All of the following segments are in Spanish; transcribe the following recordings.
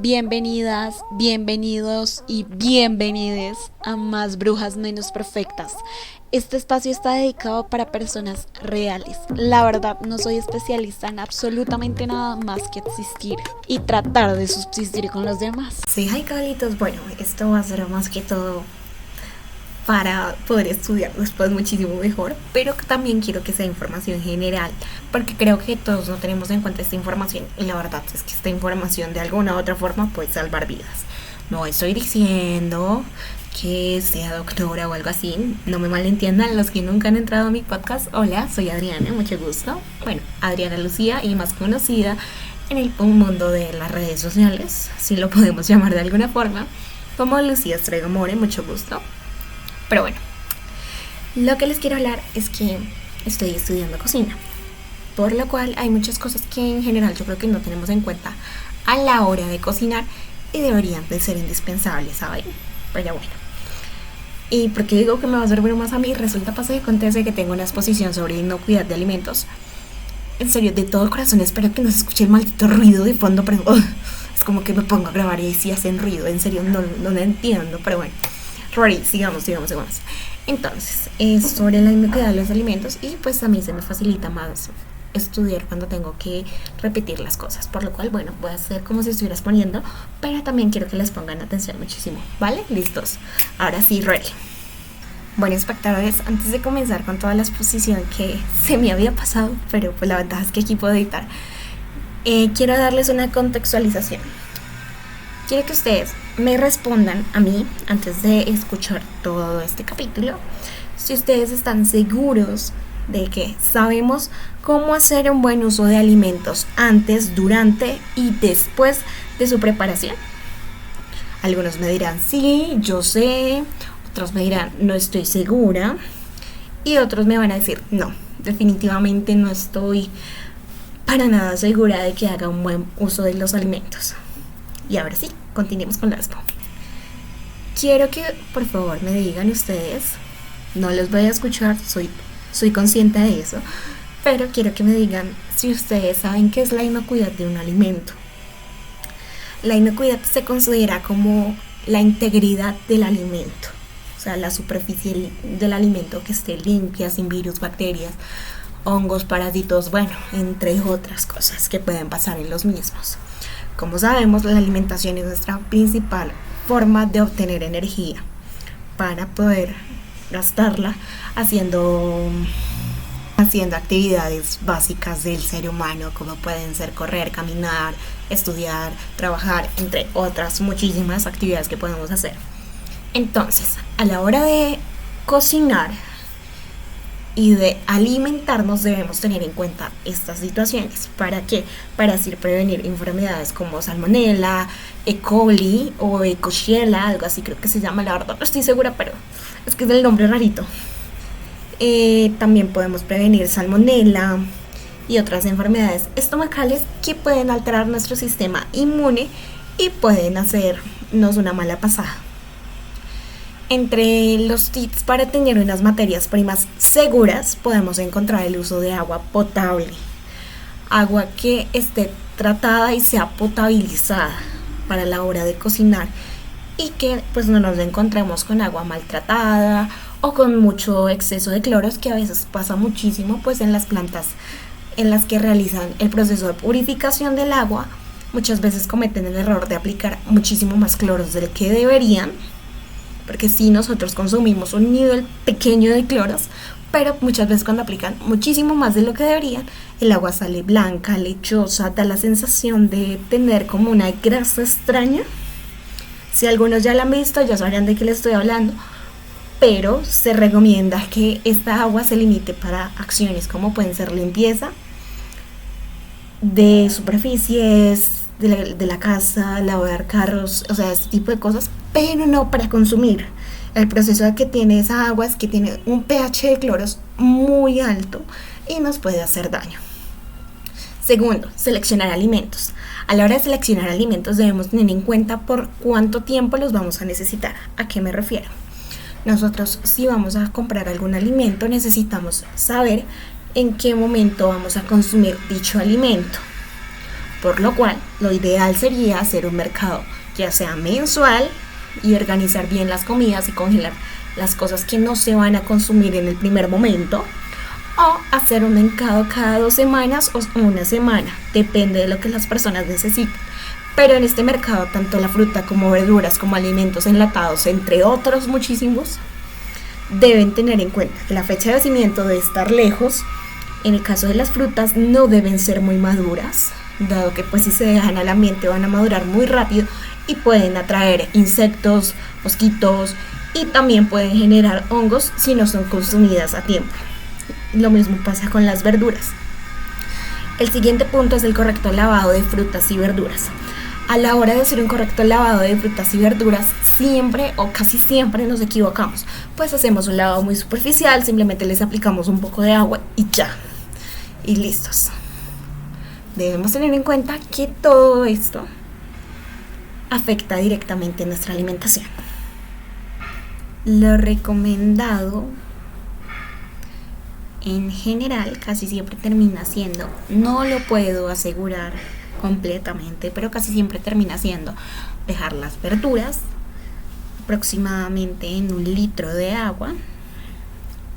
Bienvenidas, bienvenidos y bienvenides a Más Brujas Menos Perfectas. Este espacio está dedicado para personas reales. La verdad, no soy especialista en absolutamente nada más que existir y tratar de subsistir con los demás. Sí, hi Carlitos. Bueno, esto va a ser más que todo para poder estudiar después muchísimo mejor, pero también quiero que sea información general, porque creo que todos no tenemos en cuenta esta información y la verdad es que esta información de alguna u otra forma puede salvar vidas. No estoy diciendo que sea doctora o algo así, no me malentiendan los que nunca han entrado a mi podcast. Hola, soy Adriana, mucho gusto. Bueno, Adriana Lucía, y más conocida en el mundo de las redes sociales, si lo podemos llamar de alguna forma, como Lucía Estrego More, mucho gusto. Pero bueno, lo que les quiero hablar es que estoy estudiando cocina, por lo cual hay muchas cosas que en general yo creo que no tenemos en cuenta a la hora de cocinar y deberían de ser indispensables, ¿saben? Pero bueno, ¿y por qué digo que me va a servir más a mí? Resulta, pasa y acontece que tengo una exposición sobre inocuidad de alimentos. En serio, de todo corazón espero que no se escuche el maldito ruido de fondo, pero es como que me pongo a grabar y si hacen ruido, en serio no lo entiendo, pero bueno. Rory, sigamos. Entonces, es sobre la inocuidad de los alimentos y pues a mí se me facilita más estudiar cuando tengo que repetir las cosas, por lo cual, bueno, voy a hacer como si estuviera exponiendo, pero también quiero que les pongan atención muchísimo, ¿vale? Listos. Ahora sí, Rory. Bueno, espectadores, antes de comenzar con toda la exposición que se me había pasado, pero pues la ventaja es que aquí puedo editar, quiero darles una contextualización. Quiero que ustedes me respondan a mí, antes de escuchar todo este capítulo, si ustedes están seguros de que sabemos cómo hacer un buen uso de alimentos antes, durante y después de su preparación. Algunos me dirán, sí, yo sé, otros me dirán, no estoy segura, y otros me van a decir, no, definitivamente no estoy para nada segura de que haga un buen uso de los alimentos. Y ahora sí, continuemos con la expo. Quiero que por favor me digan ustedes, no los voy a escuchar, soy consciente de eso, pero quiero que me digan si ustedes saben qué es la inocuidad de un alimento. La inocuidad se considera como la integridad del alimento, o sea, la superficie del alimento que esté limpia, sin virus, bacterias, hongos, parásitos, bueno, entre otras cosas que pueden pasar en los mismos. Como sabemos, la alimentación es nuestra principal forma de obtener energía para poder gastarla haciendo actividades básicas del ser humano, como pueden ser correr, caminar, estudiar, trabajar, entre otras muchísimas actividades que podemos hacer. Entonces, a la hora de cocinar y de alimentarnos debemos tener en cuenta estas situaciones. ¿Para qué? Para así prevenir enfermedades como Salmonella, E. coli o E. coxiella, algo así creo que se llama, la verdad no estoy segura, pero es que es del nombre rarito. También podemos prevenir Salmonella y otras enfermedades estomacales que pueden alterar nuestro sistema inmune y pueden hacernos una mala pasada. Entre los tips para tener unas materias primas seguras podemos encontrar el uso de agua potable, agua que esté tratada y sea potabilizada para la hora de cocinar y que pues no nos encontremos con agua maltratada o con mucho exceso de cloros, que a veces pasa muchísimo pues en las plantas en las que realizan el proceso de purificación del agua. Muchas veces cometen el error de aplicar muchísimo más cloros del que deberían, porque sí, nosotros consumimos un nivel pequeño de cloros, pero muchas veces cuando aplican muchísimo más de lo que deberían, el agua sale blanca, lechosa, da la sensación de tener como una grasa extraña. Si algunos ya la han visto, ya sabrán de qué les estoy hablando, pero se recomienda que esta agua se limite para acciones como pueden ser limpieza de superficies, de la casa, lavar carros, o sea, este tipo de cosas, pero no para consumir. El proceso que tiene esa agua es que tiene un pH de cloros muy alto y nos puede hacer daño. Segundo, seleccionar alimentos. A la hora de seleccionar alimentos debemos tener en cuenta por cuánto tiempo los vamos a necesitar. ¿A qué me refiero? Nosotros, si vamos a comprar algún alimento, necesitamos saber en qué momento vamos a consumir dicho alimento. por lo cual lo ideal sería hacer un mercado ya sea mensual y organizar bien las comidas y congelar las cosas que no se van a consumir en el primer momento, o hacer un mercado cada 2 semanas o una semana, depende de lo que las personas necesiten. Pero en este mercado, tanto la fruta como verduras, como alimentos enlatados, entre otros muchísimos, deben tener en cuenta que la fecha de vencimiento debe estar lejos. En el caso de las frutas, no deben ser muy maduras, dado que pues si se dejan al ambiente van a madurar muy rápido y pueden atraer insectos, mosquitos, y también pueden generar hongos si no son consumidas a tiempo. Lo mismo pasa con las verduras. El siguiente punto es el correcto lavado de frutas y verduras. A la hora de hacer un correcto lavado de frutas y verduras, siempre o casi siempre nos equivocamos. Pues hacemos un lavado muy superficial, simplemente les aplicamos un poco de agua y ya. Y listos. Debemos tener en cuenta que todo esto afecta directamente nuestra alimentación. Lo recomendado en general casi siempre termina siendo, no lo puedo asegurar completamente, pero casi siempre termina siendo dejar las verduras aproximadamente en 1 litro de agua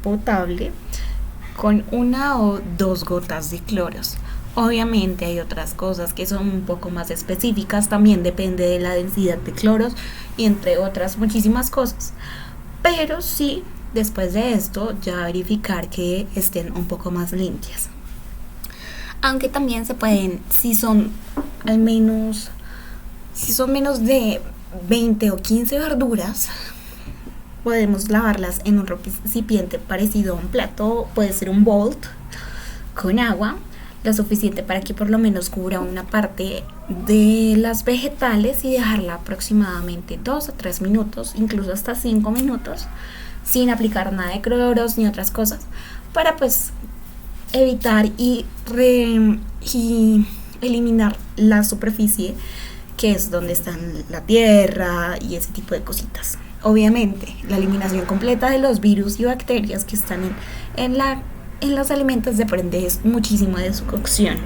potable con 1 o 2 gotas de cloros. Obviamente hay otras cosas que son un poco más específicas, también depende de la densidad de cloros y entre otras muchísimas cosas, pero sí, después de esto ya verificar que estén un poco más limpias. Aunque también se pueden, si son menos de 20 o 15 verduras, podemos lavarlas en un recipiente parecido a un plato, puede ser un bowl con agua, lo suficiente para que por lo menos cubra una parte de las vegetales y dejarla aproximadamente 2 o 3 minutos, incluso hasta 5 minutos, sin aplicar nada de cloros ni otras cosas, para pues evitar y eliminar la superficie, que es donde están la tierra y ese tipo de cositas. Obviamente, la eliminación completa de los virus y bacterias que están en los alimentos depende muchísimo de su cocción.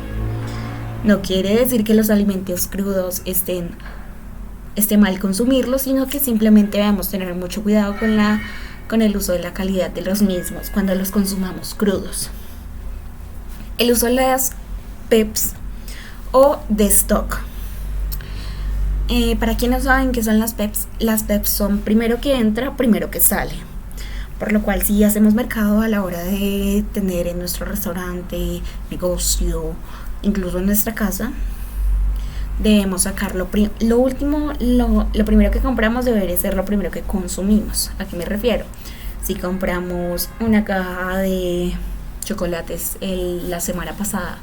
No quiere decir que los alimentos crudos esté mal consumirlos, sino que simplemente debemos tener mucho cuidado con el uso de la calidad de los mismos cuando los consumamos crudos. El uso de las PEPs o de stock. Para quienes no saben qué son las PEPs son primero que entra, primero que sale. Por lo cual, si hacemos mercado a la hora de tener en nuestro restaurante, negocio, incluso en nuestra casa, debemos sacar lo primero que compramos debería ser lo primero que consumimos. ¿A qué me refiero? Si compramos una caja de chocolates la semana pasada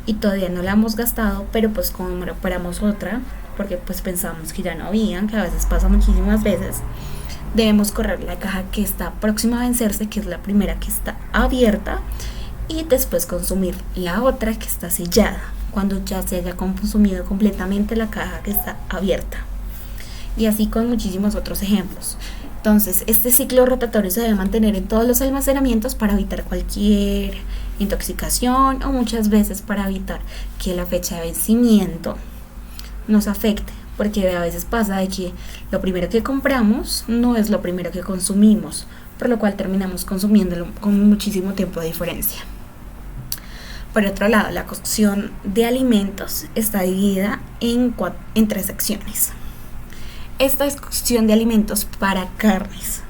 y todavía no la hemos gastado, pero pues compramos otra porque pues pensamos que ya no habían, que a veces pasa muchísimas veces, debemos correr la caja que está próxima a vencerse, que es la primera que está abierta, y después consumir la otra que está sellada, cuando ya se haya consumido completamente la caja que está abierta. Y así con muchísimos otros ejemplos. Entonces, este ciclo rotatorio se debe mantener en todos los almacenamientos para evitar cualquier intoxicación, o muchas veces para evitar que la fecha de vencimiento nos afecte, porque a veces pasa de que lo primero que compramos no es lo primero que consumimos, por lo cual terminamos consumiéndolo con muchísimo tiempo de diferencia. Por otro lado, la cocción de alimentos está dividida en 3 secciones. Esta es cocción de alimentos para carnes.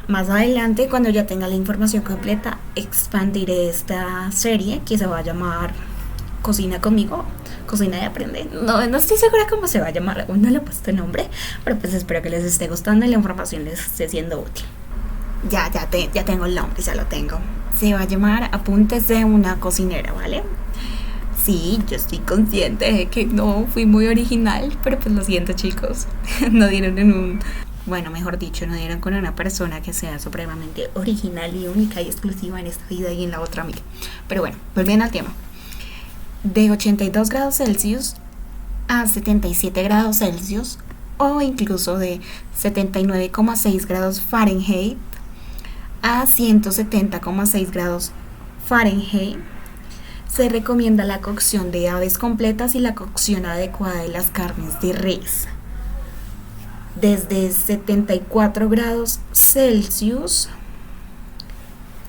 Más adelante, cuando ya tenga la información completa, expandiré esta serie que se va a llamar Cocina conmigo, Cocina y Aprende. No estoy segura cómo se va a llamar, aún no le he puesto nombre, pero pues espero que les esté gustando y la información les esté siendo útil. Ya tengo el nombre, ya lo tengo. Se va a llamar Apuntes de una cocinera, ¿vale? Sí, yo estoy consciente de que no fui muy original, pero pues lo siento, chicos. No dieron no dieron con una persona que sea supremamente original y única y exclusiva en esta vida y en la otra, mira. Pero bueno, volviendo al tema. De 82 grados Celsius a 77 grados Celsius, o incluso de 79,6 grados Fahrenheit a 170,6 grados Fahrenheit, Se recomienda la cocción de aves completas y la cocción adecuada de las carnes de res desde 74 grados Celsius,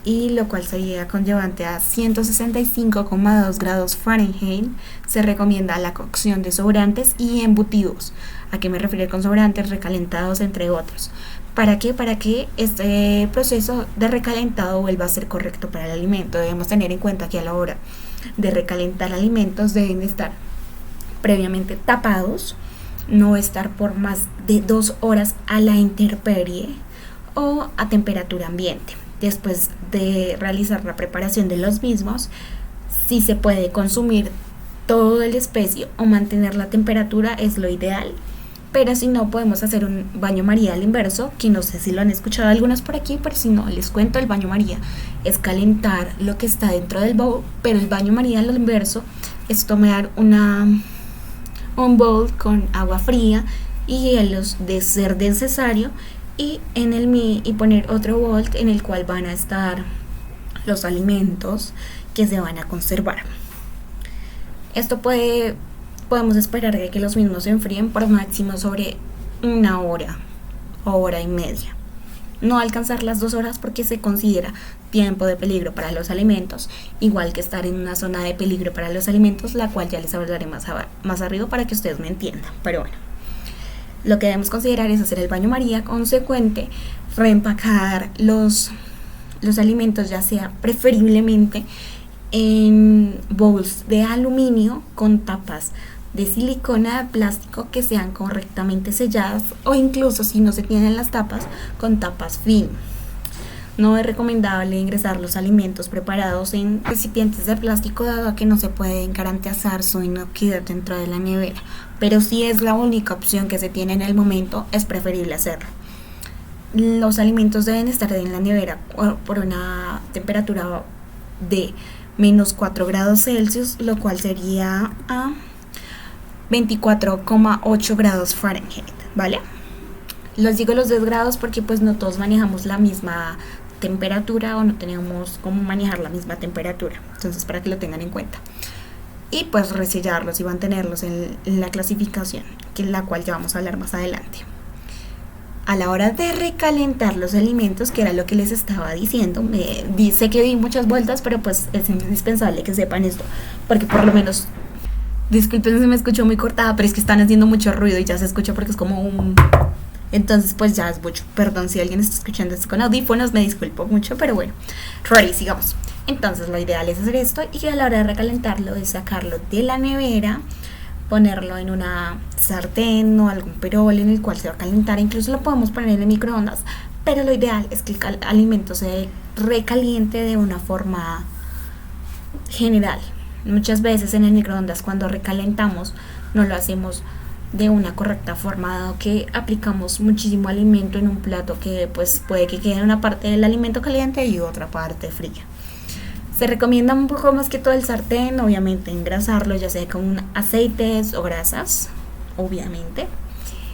y lo cual sería conllevante a 165,2 grados Fahrenheit. Se recomienda la cocción de sobrantes y embutidos. ¿A qué me refiero con sobrantes? Recalentados, entre otros. ¿Para qué? Para que este proceso de recalentado vuelva a ser correcto para el alimento. Debemos tener en cuenta que a la hora de recalentar alimentos deben estar previamente tapados, no estar por más de 2 horas a la intemperie o a temperatura ambiente. Después de realizar la preparación de los mismos, si se puede consumir todo el especie o mantener la temperatura es lo ideal, pero si no, podemos hacer un baño María al inverso, que no sé si lo han escuchado algunos por aquí, pero si no, les cuento. El baño María es calentar lo que está dentro del bowl, pero el baño María al inverso es tomar un bowl con agua fría y hielos de ser necesario, y poner otro bowl en el cual van a estar los alimentos que se van a conservar. Esto podemos esperar de que los mismos se enfríen por máximo sobre 1 hora o hora y media. No alcanzar las 2 horas porque se considera tiempo de peligro para los alimentos, igual que estar en una zona de peligro para los alimentos, la cual ya les hablaré más arriba para que ustedes me entiendan. Pero bueno, lo que debemos considerar es hacer el baño María consecuente, reempacar los alimentos, ya sea preferiblemente en bowls de aluminio con tapas de silicona, de plástico, que sean correctamente selladas, o incluso si no se tienen las tapas, con tapas fin. No es recomendable ingresar los alimentos preparados en recipientes de plástico, dado a que no se puede garantizar su inocuidad dentro de la nevera, pero si es la única opción que se tiene en el momento, es preferible hacerlo. Los alimentos deben estar en la nevera por una temperatura de menos 4 grados Celsius, lo cual sería a 24,8 grados Fahrenheit, ¿vale? Les digo los 10 grados porque pues no todos manejamos la misma temperatura o no tenemos cómo manejar la misma temperatura, entonces para que lo tengan en cuenta. Y pues resellarlos y mantenerlos en la clasificación, que es la cual ya vamos a hablar más adelante. A la hora de recalentar los alimentos, que era lo que les estaba diciendo, sé que di muchas vueltas, pero pues es indispensable que sepan esto, porque por lo menos, disculpen si me escucho muy cortada, pero es que están haciendo mucho ruido y ya se escucha porque es como un... Entonces pues ya es mucho. Perdón si alguien está escuchando esto con audífonos, me disculpo mucho, pero bueno. Rory, sigamos. Entonces lo ideal es hacer esto, y a la hora de recalentarlo es sacarlo de la nevera, ponerlo en una sartén o algún perol en el cual se va a calentar. Incluso lo podemos poner en el microondas, pero lo ideal es que el alimento se recaliente de una forma general. Muchas veces en el microondas, cuando recalentamos, no lo hacemos de una correcta forma, dado que aplicamos muchísimo alimento en un plato, que pues puede que quede una parte del alimento caliente y otra parte fría. Se recomienda un poco más que todo el sartén, obviamente engrasarlo, ya sea con aceites o grasas, obviamente,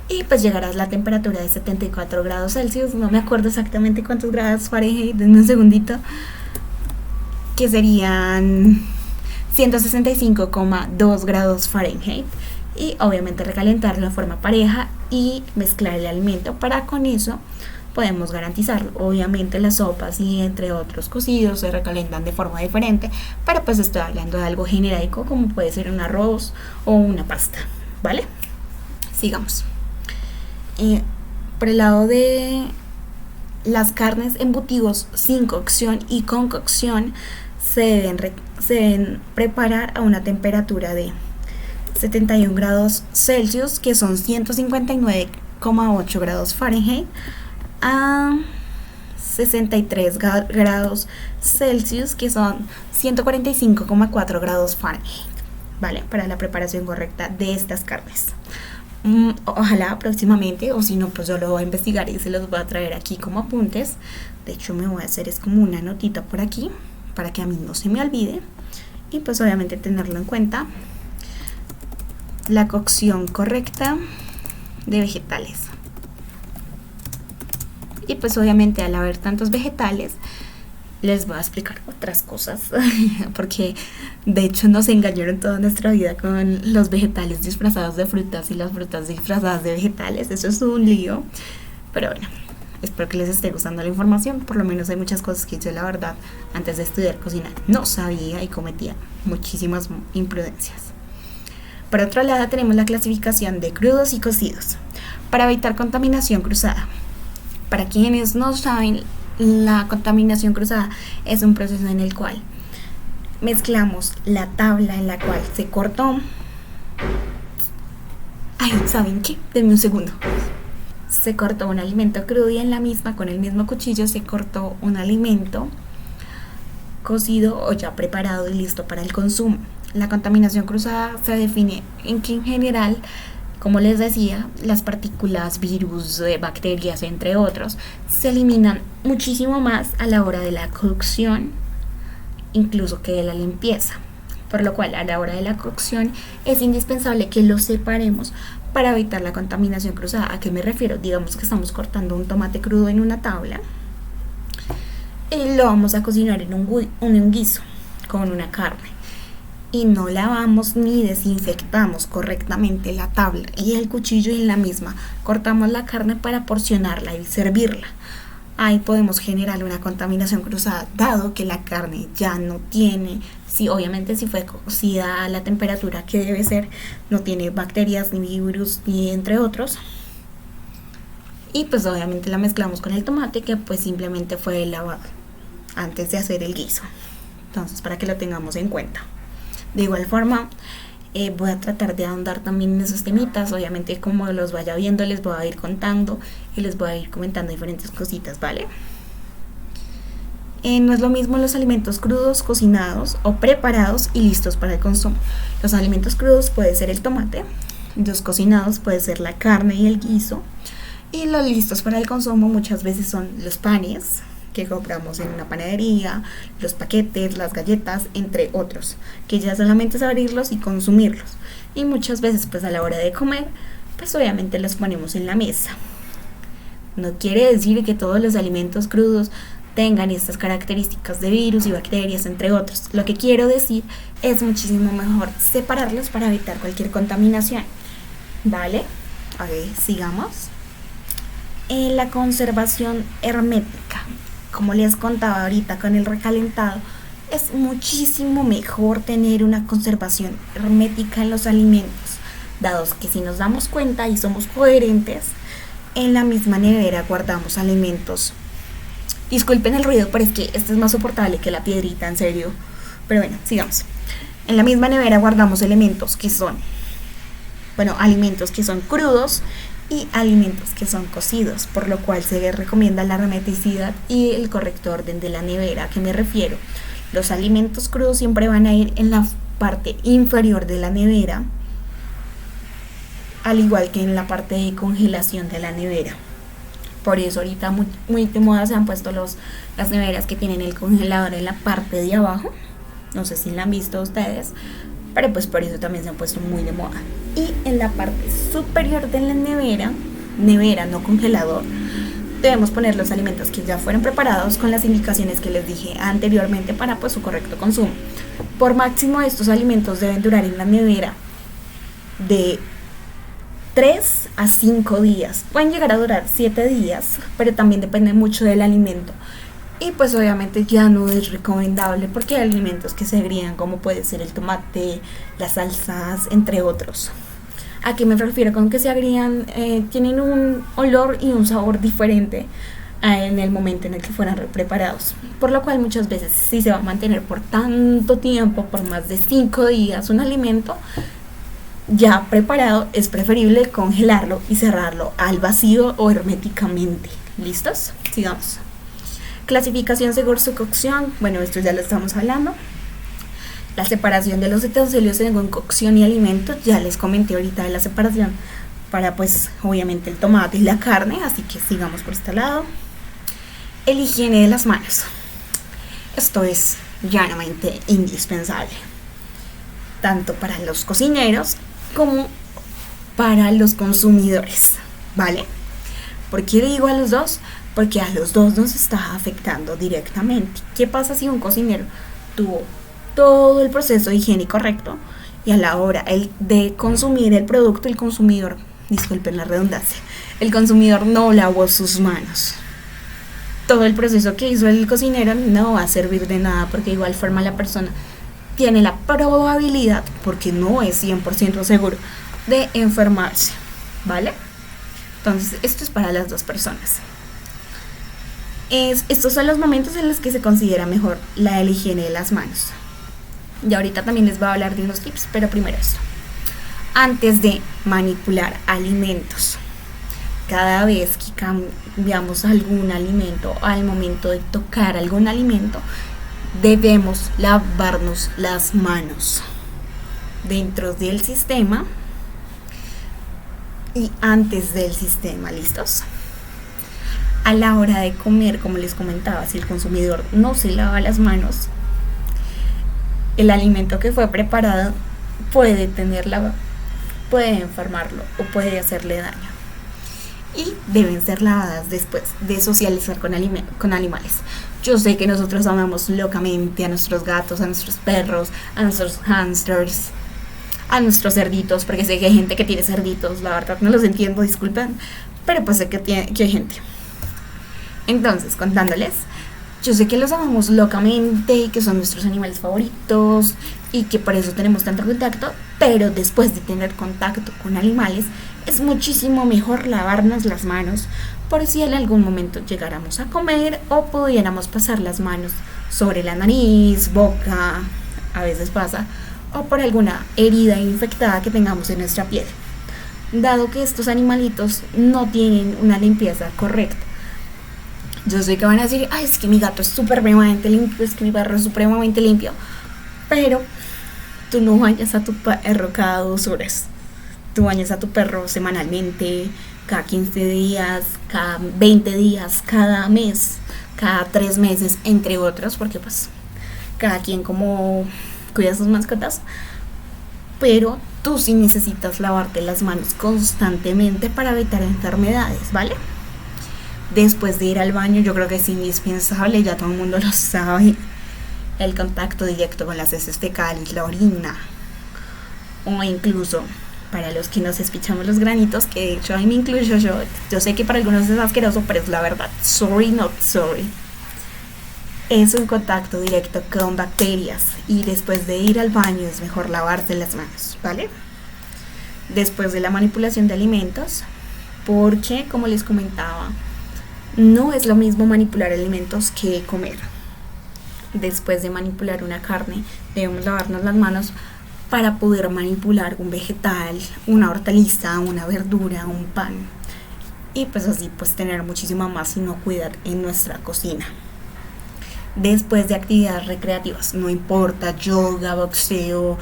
y pues llegará a la temperatura de 74 grados Celsius, no me acuerdo exactamente cuántos grados Fahrenheit, denme un segundito, que serían 165,2 grados Fahrenheit. Y obviamente recalentarlo de forma pareja y mezclar el alimento. Para con eso podemos garantizarlo. Obviamente las sopas y entre otros cocidos se recalientan de forma diferente, pero pues estoy hablando de algo genérico como puede ser un arroz o una pasta, ¿vale? Sigamos. Por el lado de las carnes, embutidos sin cocción y con cocción, se deben preparar a una temperatura de 71 grados Celsius, que son 159,8 grados Fahrenheit, a 63 grados Celsius, que son 145,4 grados Fahrenheit, ¿vale? Para la preparación correcta de estas carnes. Ojalá próximamente, o si no, pues yo lo voy a investigar y se los voy a traer aquí como apuntes. De hecho, me voy a hacer es como una notita por aquí para que a mí no se me olvide, y pues obviamente tenerlo en cuenta. La cocción correcta de vegetales. Y pues obviamente al haber tantos vegetales, les voy a explicar otras cosas, porque de hecho nos engañaron toda nuestra vida con los vegetales disfrazados de frutas y las frutas disfrazadas de vegetales. Eso es un lío, pero bueno, espero que les esté gustando la información. Por lo menos hay muchas cosas que yo, la verdad, antes de estudiar cocina no sabía y cometía muchísimas imprudencias. Por otro lado, tenemos la clasificación de crudos y cocidos para evitar contaminación cruzada. Para quienes no saben, la contaminación cruzada es un proceso en el cual mezclamos la tabla en la cual se cortó. Ay, ¿saben qué? Denme un segundo. Se cortó un alimento crudo y en la misma, con el mismo cuchillo, se cortó un alimento cocido o ya preparado y listo para el consumo. La contaminación cruzada se define en que en general, como les decía, las partículas, virus, bacterias, entre otros, se eliminan muchísimo más a la hora de la cocción, incluso que de la limpieza. Por lo cual, a la hora de la cocción es indispensable que los separemos para evitar la contaminación cruzada. ¿A qué me refiero? Digamos que estamos cortando un tomate crudo en una tabla y lo vamos a cocinar en un guiso con una carne. Y no lavamos ni desinfectamos correctamente la tabla y el cuchillo, y en la misma cortamos la carne para porcionarla y servirla. Ahí podemos generar una contaminación cruzada, dado que la carne ya no tiene, obviamente si fue cocida a la temperatura que debe ser, no tiene bacterias ni virus ni entre otros. Y pues obviamente la mezclamos con el tomate, que pues simplemente fue lavado antes de hacer el guiso. Entonces, para que lo tengamos en cuenta. De igual forma, voy a tratar de ahondar también en esos temitas. Obviamente, como los vaya viendo, les voy a ir contando y les voy a ir comentando diferentes cositas, ¿vale? No es lo mismo los alimentos crudos, cocinados o preparados y listos para el consumo. Los alimentos crudos puede ser el tomate, los cocinados puede ser la carne y el guiso, y los listos para el consumo muchas veces son los panes que compramos en una panadería, los paquetes, las galletas, entre otros, que ya solamente es abrirlos y consumirlos. Y muchas veces pues a la hora de comer, pues obviamente los ponemos en la mesa. No quiere decir que todos los alimentos crudos tengan estas características de virus y bacterias, entre otros. Lo que quiero decir es muchísimo mejor separarlos para evitar cualquier contaminación. ¿Vale? A ver, sigamos. La conservación hermética. Como les contaba ahorita con el recalentado, es muchísimo mejor tener una conservación hermética en los alimentos, dados que si nos damos cuenta y somos coherentes, en la misma nevera guardamos alimentos. Disculpen el ruido, pero es que este es más soportable que la piedrita, en serio. Pero bueno, sigamos. En la misma nevera guardamos alimentos que son crudos y alimentos que son cocidos, por lo cual se recomienda la hermeticidad y el correcto orden de la nevera. ¿A qué me refiero? Los alimentos crudos siempre van a ir en la parte inferior de la nevera, al igual que en la parte de congelación de la nevera. Por eso ahorita muy de moda se han puesto las neveras que tienen el congelador en la parte de abajo. No sé si la han visto ustedes, pero pues por eso también se han puesto muy de moda. Y en la parte superior de la nevera no congelador, debemos poner los alimentos que ya fueron preparados con las indicaciones que les dije anteriormente para pues su correcto consumo. Por máximo, estos alimentos deben durar en la nevera de 3 a 5 días. Pueden llegar a durar 7 días, pero también depende mucho del alimento. Y pues obviamente ya no es recomendable porque hay alimentos que se agrían, como puede ser el tomate, las salsas, entre otros. ¿A qué me refiero con que se agrían? Tienen un olor y un sabor diferente en el momento en el que fueran preparados, por lo cual muchas veces, si se va a mantener por tanto tiempo, por más de 5 días, un alimento ya preparado, es preferible congelarlo y cerrarlo al vacío o herméticamente. ¿Listos? Sigamos. Clasificación según su cocción. Bueno, esto ya lo estamos hablando. La separación de los utensilios según cocción y alimentos. Ya les comenté ahorita de la separación para pues obviamente el tomate y la carne, así que sigamos por este lado. El higiene de las manos. Esto es llanamente indispensable, tanto para los cocineros como para los consumidores, ¿vale? ¿Por qué digo a los dos? porque a los dos nos está afectando directamente. ¿Qué pasa si un cocinero tuvo todo el proceso higiénico correcto y a la hora de consumir el producto, el consumidor, disculpen la redundancia, el consumidor no lavó sus manos? Todo el proceso que hizo el cocinero no va a servir de nada, porque de igual forma la persona tiene la probabilidad, porque no es 100% seguro, de enfermarse, ¿vale? Entonces esto es para las dos personas. Estos son los momentos en los que se considera mejor la higiene de las manos. Y ahorita también les voy a hablar de unos tips, pero primero esto. Antes de manipular alimentos, cada vez que cambiamos algún alimento, al momento de tocar algún alimento, debemos lavarnos las manos dentro del sistema y antes del sistema. ¿Listos? A la hora de comer, como les comentaba, si el consumidor no se lava las manos, el alimento que fue preparado puede enfermarlo o puede hacerle daño. Y deben ser lavadas después de socializar con animales. Yo sé que nosotros amamos locamente a nuestros gatos, a nuestros perros, a nuestros hamsters, a nuestros cerditos, porque sé que hay gente que tiene cerditos, la verdad no los entiendo, disculpen, pero pues sé que hay gente. Entonces, contándoles, yo sé que los amamos locamente y que son nuestros animales favoritos y que por eso tenemos tanto contacto, pero después de tener contacto con animales es muchísimo mejor lavarnos las manos, por si en algún momento llegáramos a comer o pudiéramos pasar las manos sobre la nariz, boca, a veces pasa, o por alguna herida infectada que tengamos en nuestra piel, dado que estos animalitos no tienen una limpieza correcta. Yo sé que van a decir, ay, es que mi gato es supremamente limpio, es que mi perro es supremamente limpio, pero tú no bañas a tu perro cada 2 horas. Tú bañas a tu perro semanalmente, cada 15 días, cada 20 días, cada mes, cada 3 meses, entre otros, porque pues cada quien como cuida sus mascotas. Pero tú sí necesitas lavarte las manos constantemente para evitar enfermedades, ¿vale? Después de ir al baño, yo creo que es indispensable, ya todo el mundo lo sabe, el contacto directo con las heces fecales, la orina, o incluso para los que nos espichamos los granitos, que de hecho ahí me incluyo yo sé que para algunos es asqueroso, pero es la verdad, sorry not sorry, es un contacto directo con bacterias, y después de ir al baño es mejor lavarse las manos, ¿vale? Después de la manipulación de alimentos, porque como les comentaba, no es lo mismo manipular alimentos que comer. Después de manipular una carne, debemos lavarnos las manos para poder manipular un vegetal, una hortaliza, una verdura, un pan. Y pues así pues tener muchísima más inocuidad en nuestra cocina. Después de actividades recreativas, no importa, yoga, boxeo,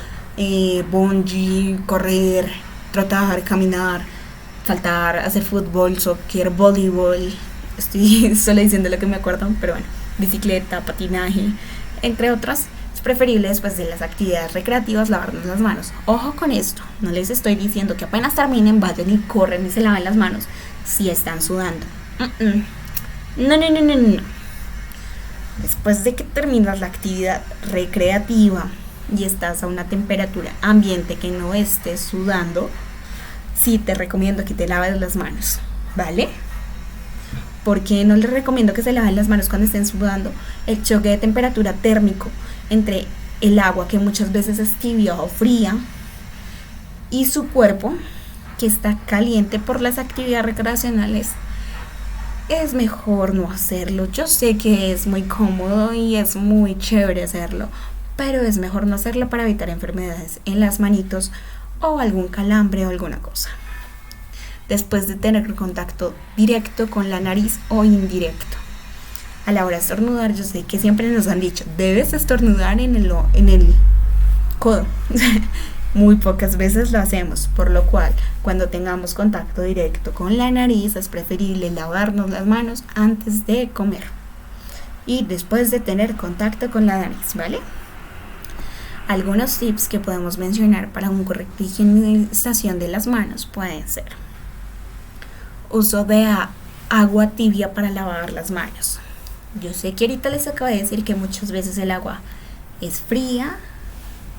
bungee, correr, trotar, caminar, saltar, hacer fútbol, soccer, voleibol. Estoy solo diciendo lo que me acuerdo, pero bueno, bicicleta, patinaje, entre otras. Es preferible después de las actividades recreativas lavarnos las manos. Ojo con esto, no les estoy diciendo que apenas terminen vayan y corren y se laven las manos si están sudando. No. Después de que terminas la actividad recreativa y estás a una temperatura ambiente que no estés sudando, sí te recomiendo que te laves las manos, ¿vale? Porque no les recomiendo que se laven las manos cuando estén sudando. El choque de temperatura térmico entre el agua, que muchas veces es tibia o fría, y su cuerpo, que está caliente por las actividades recreacionales, es mejor no hacerlo. Yo sé que es muy cómodo y es muy chévere hacerlo, pero es mejor no hacerlo para evitar enfermedades en las manitos o algún calambre o alguna cosa. Después de tener contacto directo con la nariz o indirecto. A la hora de estornudar, yo sé que siempre nos han dicho, debes estornudar en el codo. Muy pocas veces lo hacemos, por lo cual, cuando tengamos contacto directo con la nariz, es preferible lavarnos las manos antes de comer y después de tener contacto con la nariz, ¿vale? Algunos tips que podemos mencionar para una correcta higienización de las manos pueden ser: uso de agua tibia para lavar las manos. Yo sé que ahorita les acabo de decir que muchas veces el agua es fría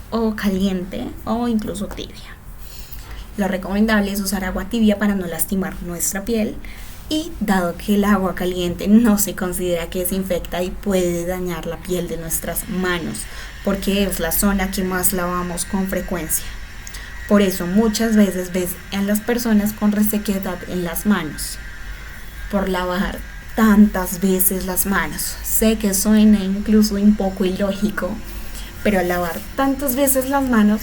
o caliente o incluso tibia. Lo recomendable es usar agua tibia para no lastimar nuestra piel, y dado que el agua caliente no se considera que desinfecta y puede dañar la piel de nuestras manos, porque es la zona que más lavamos con frecuencia. Por eso muchas veces ves a las personas con resequedad en las manos, por lavar tantas veces las manos. Sé que suena incluso un poco ilógico, pero al lavar tantas veces las manos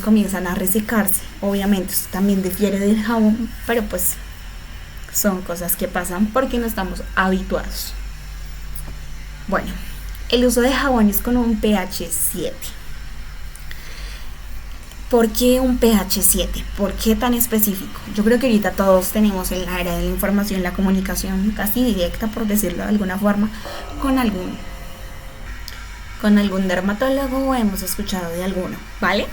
comienzan a resecarse. Obviamente esto también difiere del jabón, pero pues son cosas que pasan porque no estamos habituados. Bueno, el uso de jabones con un pH 7. ¿Por qué un pH 7? ¿Por qué tan específico? Yo creo que ahorita todos tenemos en la era de la información, la comunicación casi directa, por decirlo de alguna forma, con algún dermatólogo, o hemos escuchado de alguno, ¿vale?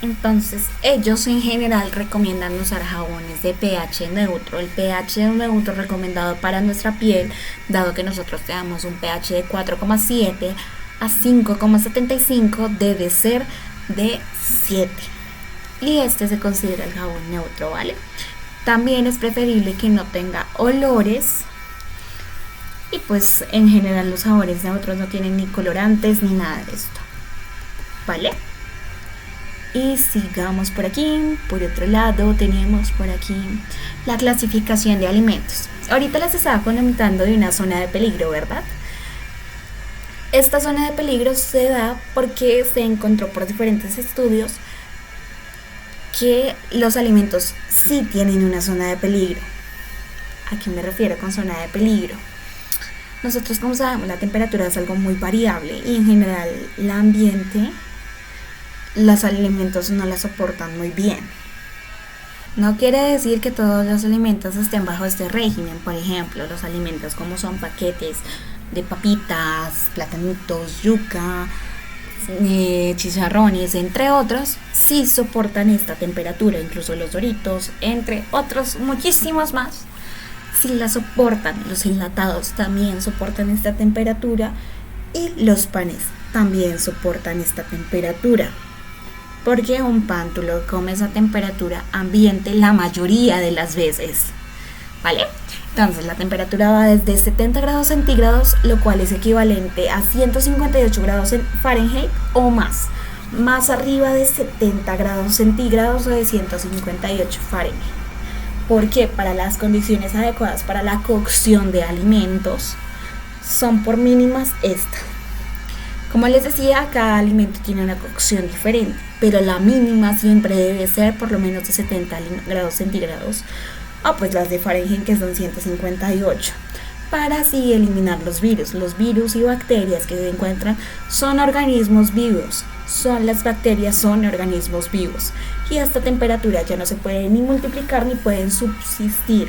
Entonces, ellos en general recomiendan usar jabones de pH neutro. El pH neutro recomendado para nuestra piel, dado que nosotros tenemos un pH de 4,7 a 5,75, debe ser de 7. Y este se considera el jabón neutro, ¿vale? También es preferible que no tenga olores. Y pues en general los jabones neutros no tienen ni colorantes ni nada de esto, ¿vale? Y sigamos por aquí. Por otro lado tenemos por aquí la clasificación de alimentos. Ahorita les estaba comentando de una zona de peligro, ¿verdad? Esta zona de peligro se da porque se encontró por diferentes estudios que los alimentos sí tienen una zona de peligro. ¿A qué me refiero con zona de peligro? Nosotros, como sabemos, la temperatura es algo muy variable y en general el ambiente, los alimentos no la soportan muy bien. No quiere decir que todos los alimentos estén bajo este régimen. Por ejemplo, los alimentos como son paquetes de papitas, platanitos, yuca, chicharrones, entre otros, sí soportan esta temperatura. Incluso los Doritos, entre otros muchísimos más, sí la soportan. Los enlatados también soportan esta temperatura, y los panes también soportan esta temperatura, porque un pan tú lo comes a temperatura ambiente la mayoría de las veces, ¿vale? Entonces la temperatura va desde 70 grados centígrados, lo cual es equivalente a 158 grados Fahrenheit o más arriba de 70 grados centígrados o de 158 Fahrenheit. Porque para las condiciones adecuadas para la cocción de alimentos son por mínimas esta. Como les decía, cada alimento tiene una cocción diferente, pero la mínima siempre debe ser por lo menos de 70 grados centígrados, o pues las de Fahrenheit, que son 158, para así eliminar los virus. Los virus y bacterias que se encuentran son organismos vivos, las bacterias son organismos vivos, y a esta temperatura ya no se pueden ni multiplicar ni pueden subsistir.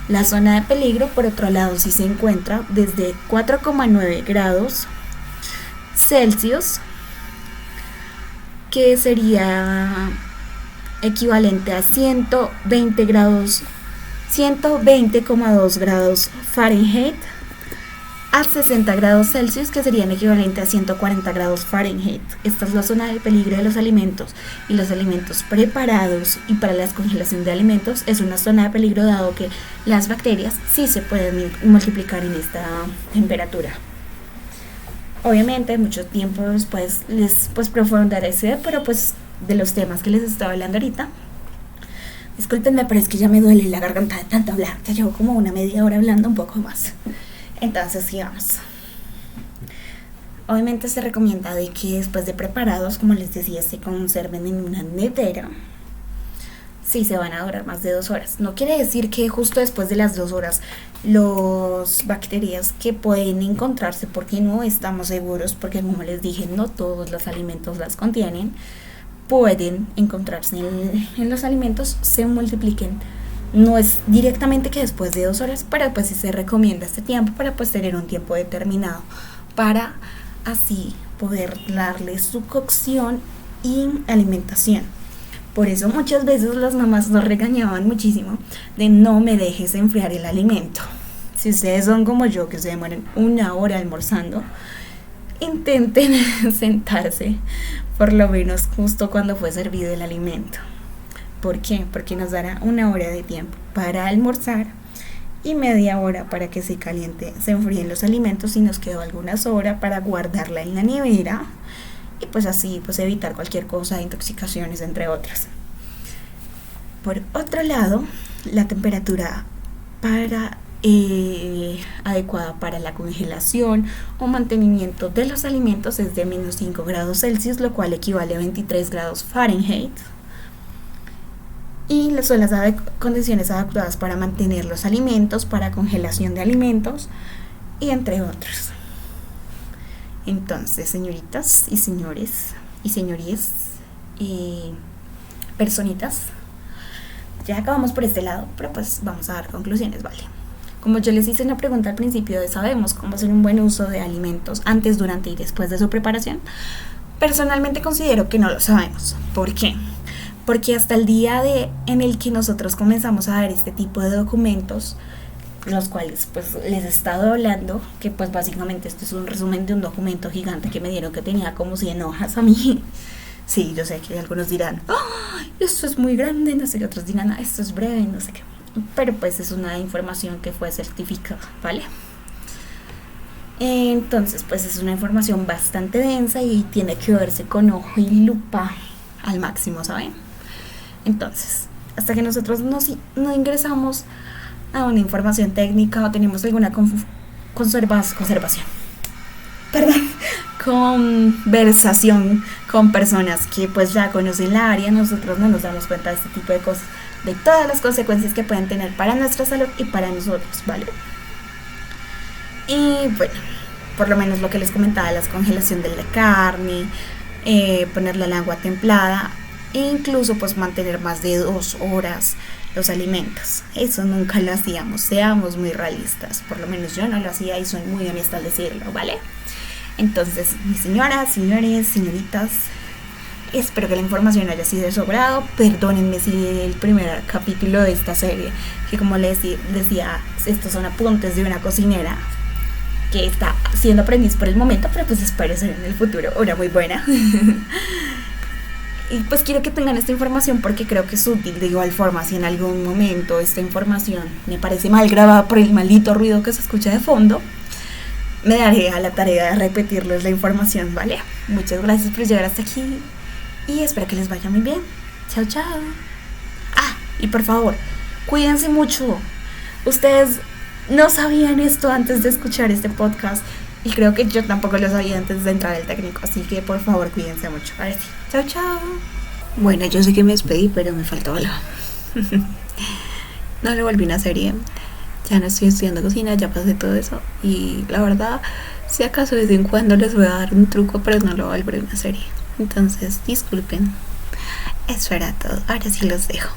La zona de peligro, por otro lado, sí se encuentra desde 4,9 grados Celsius, que sería equivalente a 120,2 grados Fahrenheit, a 60 grados Celsius, que serían equivalente a 140 grados Fahrenheit. Esta es la zona de peligro de los alimentos, y los alimentos preparados y para la congelación de alimentos es una zona de peligro, dado que las bacterias sí se pueden multiplicar en esta temperatura. Obviamente mucho tiempo después les profundizaré, pero pues de los temas que les estaba hablando ahorita. Discúlpenme, pero es que ya me duele la garganta de tanto hablar. Ya llevo como una media hora hablando, un poco más. Entonces sigamos. Obviamente se recomienda de que después de preparados, como les decía, se conserven en una netera. Sí, se van a durar más de 2 horas. No quiere decir que justo después de las 2 horas las bacterias que pueden encontrarse, porque no estamos seguros, porque como les dije, no todos los alimentos las contienen, pueden encontrarse en los alimentos, se multipliquen. No es directamente que después de 2 horas, pero pues sí se recomienda este tiempo para pues tener un tiempo determinado, para así poder darle su cocción y alimentación. Por eso muchas veces las mamás nos regañaban muchísimo de no me dejes enfriar el alimento. Si ustedes son como yo, que se demoran 1 hora almorzando, intenten sentarse por lo menos justo cuando fue servido el alimento. ¿Por qué? Porque nos dará 1 hora de tiempo para almorzar y media hora para que se enfríen los alimentos, y nos quedó algunas horas para guardarla en la nevera y pues así pues evitar cualquier cosa, intoxicaciones, entre otras. Por otro lado, la temperatura adecuada para la congelación o mantenimiento de los alimentos es de -5 grados Celsius, lo cual equivale a 23 grados Fahrenheit. Y son las condiciones adecuadas para mantener los alimentos, para congelación de alimentos y entre otros. Entonces, señoritas y señores y señorías y personitas, ya acabamos por este lado, pero pues vamos a dar conclusiones, ¿vale? Como yo les hice una pregunta al principio de sabemos cómo hacer un buen uso de alimentos antes, durante y después de su preparación, personalmente considero que no lo sabemos. ¿Por qué? Porque hasta el día en el que nosotros comenzamos a dar este tipo de documentos, los cuales pues les he estado hablando, que pues básicamente este es un resumen de un documento gigante que me dieron que tenía como 100 hojas a mí. Sí, yo sé que algunos dirán, esto es muy grande, no sé qué, otros dirán, esto es breve, no sé qué. Pero pues es una información que fue certificada, ¿vale? Entonces pues es una información bastante densa y tiene que verse con ojo y lupa al máximo, ¿saben? Entonces, hasta que nosotros no ingresamos a una información técnica o tenemos alguna conversación con personas que pues ya conocen la área, nosotros no nos damos cuenta de este tipo de cosas, de todas las consecuencias que pueden tener para nuestra salud y para nosotros, ¿vale? Y bueno, por lo menos lo que les comentaba, la congelación de la carne, ponerla al agua templada e incluso pues mantener más de 2 horas los alimentos. Eso nunca lo hacíamos, seamos muy realistas, por lo menos yo no lo hacía y soy muy honesta al decirlo, ¿vale? Entonces, mis señoras, señores, señoritas, espero que la información haya sido de su agrado. Perdónenme si el primer capítulo de esta serie, que como les decía, estos son apuntes de una cocinera que está siendo aprendiz por el momento, pero pues espero ser en el futuro una muy buena. Y pues quiero que tengan esta información porque creo que es útil. De igual forma, si en algún momento esta información me parece mal grabada por el maldito ruido que se escucha de fondo, me daré a la tarea de repetirles la información, ¿vale? Muchas gracias por llegar hasta aquí y espero que les vaya muy bien. Chao, chao. Y por favor, cuídense mucho. Ustedes no sabían esto antes de escuchar este podcast y creo que yo tampoco lo sabía antes de entrar al técnico, así que por favor cuídense mucho. Ahora sí, chao, chao. Bueno, yo sé que me despedí, pero me faltó algo. No lo volví una serie. Ya no estoy estudiando cocina, ya pasé todo eso. Y la verdad, si acaso de vez en cuando les voy a dar un truco, pero no lo voy a volver una serie. Entonces, disculpen. Eso era todo. Ahora sí los dejo.